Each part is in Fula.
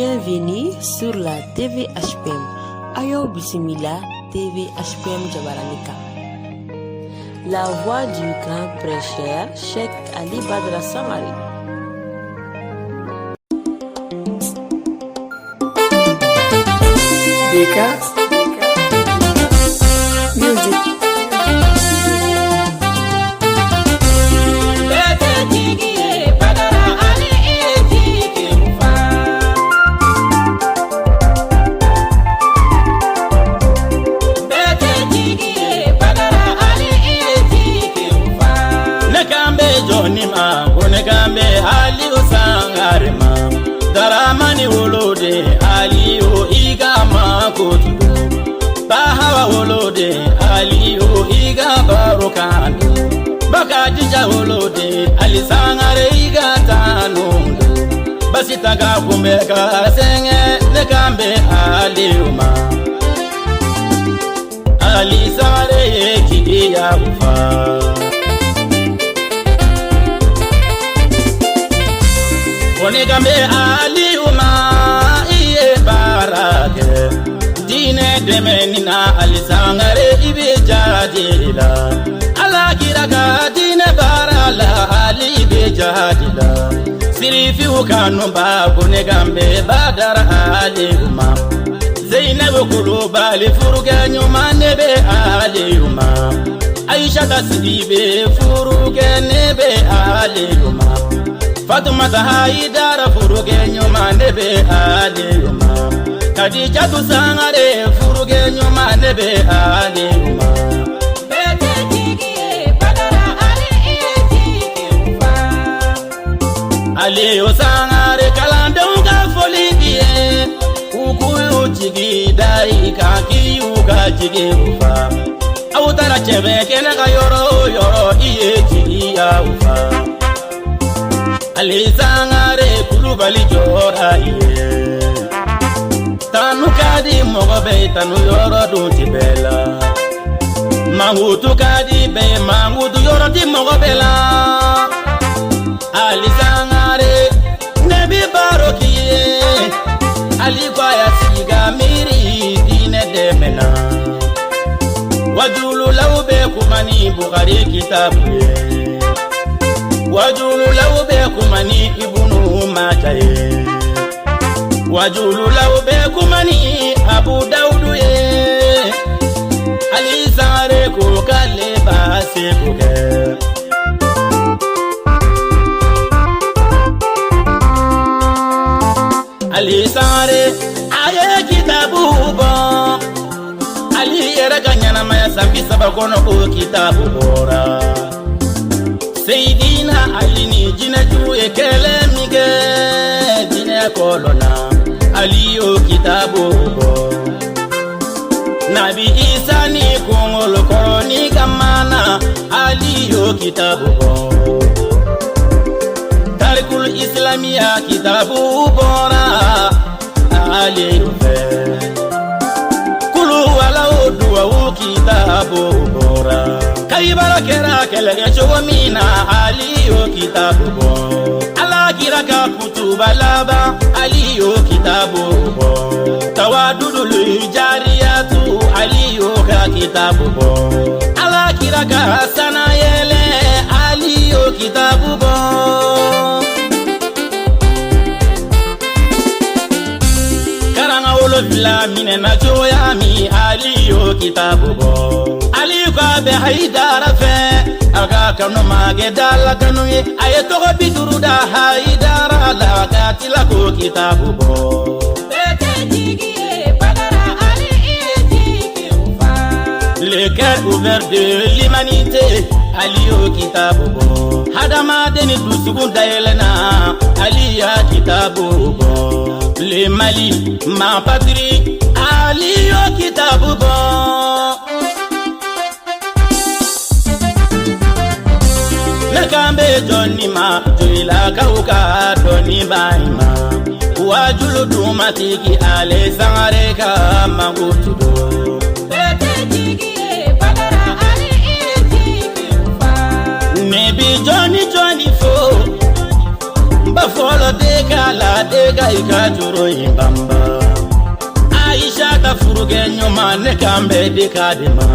Bienvenue sur la TV HPM. Ayo Bismillah TV HPM Jabaranika. La voix du grand prêcheur Cheikh Ali Badra Samari. Deka Music. Negambe Ali usangarema daramani wolode Ali o igama kotudo bahawa wolode Ali o iga barokando bakadija wolode Ali sangare igatano basitaga kumbeka senge negambe Ali uma Ali sangare kidia ufa Onegambe Ali uma iye barake dine demenina Ali sangare ibe jadila ala kiraka dine barala Ali ibe jadila sirifi ukanumba onegambe badara Ali uma Zainab kuluba li furuge nyuma nebe Ali uma Aisha tasibibe furuge nebe Ali uma Fatuma Haidara furuge nyuma nebe Ali uma Khadija tusangare furuge nyuma nebe Ali uma Bete tigiye badara Ali eti ufa Ali usangare kalanda unga folidie Ukuyu jigi dai kaki uga jigi ufa Awutara chebe kenega yoro yoro iye jigi ya ufa Ali sangare kulubali jora iye Tanu kadi mogobe tanu yoro dunti bela Mangutu kadi be mangutu yoro di mogobela Ali sangare nebi barokiye Ali kwaya siga miri dine demena Wajulu laube kumani Bukhari kitabu ye Wajulu laube kumani ibunu Majaye Wajulu laube kumani Abu Daudu ye Ali sangare kukale base kuke Ali sangare aye kitabu bo Ali yere ganyana maya sambi sabakono o kitabu bora Seydina Ali ni jine juye kele mige jine kolona Ali o kitabu bo Nabi Isa ni kongolo koroni kamana Ali o kitabu bo Tarikul Islamia kitabu bora Ali ufe Kulu wala udua u kitabu bora Kaibara kera kelege chowamina Ali o kitabu bo Ala kiraka kutuba laba Ali o kitabu bo Tawadudul jariyatu Ali o kitabu bo Ala kiraka hasana yele Ali o kitabu bo Karanga olo vila mine na joyami Ali o kitabu bo Ali kwa be Haidara fe Aga kanu mage dala kanu ye Aye togo biduru da Haidara la katila ko kitabu bo Bete jigiye badara Ali eti ufa Le cœur ouvert de l'humanité Ali o kitabu bo Hadama deni dusugunda yelena Ali ya kitabu bo Le Mali ma patrie Ali o kitabu bo Nekambe Johnny ma Joila kauka Tony Baima Wajulu dumatiki Ale sangare ka mangutudo Bete jigiye badara Ali eti ufa Nebi Johnny fo Bafo folo deka la deka ikajuro imbamba Aisha ta furuge nyoma ne kambe deka dema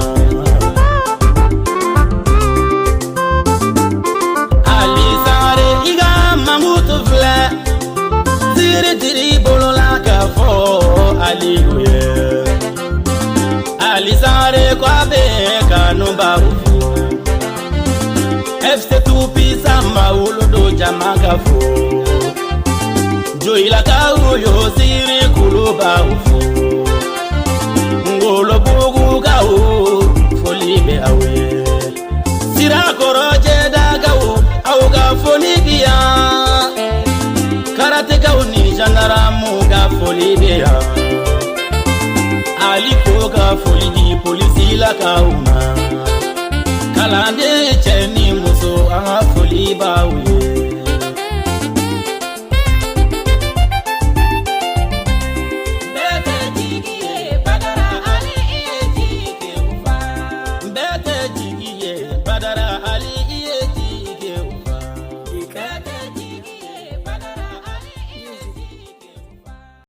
Ali sare iga mangutu fle Tiri tiri bolo la kafo Hallelujah Ali sare kwa beka numba ufu FC tupi samba ulodo jamanga fo Joila ka uyo siri kuluba ufu Ngolo bugu ka u folibe awe Sira koroje daga u auga folibia Karate ka uni janaramu ga folibia Aliko ka folidi polisi la ka uma Kalande cheni muso a foliba uye Badara